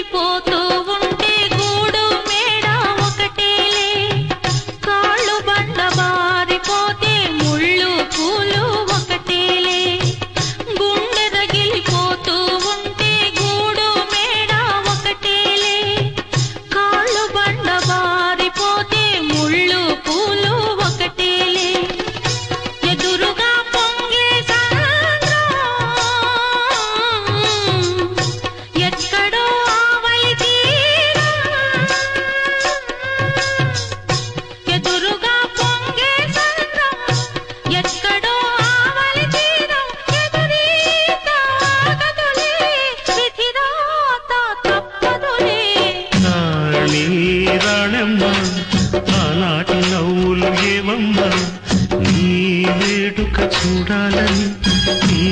రగిలిపోతూ ఉంటే గూడు మేడ ఒకటేలే కాళ్ళు బండ బారిపోతే ముళ్ళు పూలు ఒకటేలే గుండె రగిలిపోతూ ఉంటే గూడు మేడ ఒకటేలే కాళ్ళు బండ బారిపోతే ముళ్ళు పూలు ఒకటేలే ఎదురుగా పొంగే ఎక్కడో ఆవలి తీరం ఎదురుగా పొంగే సంద్రం ఎక్కడో ఆవలి తీరం ఎదురీత ఆగదులే విధిరాత తప్పదులే రాణమ్మ ఆనాటి నవ్వులు ఏమమ్మా నీ వేడుక చూడాలని ఈ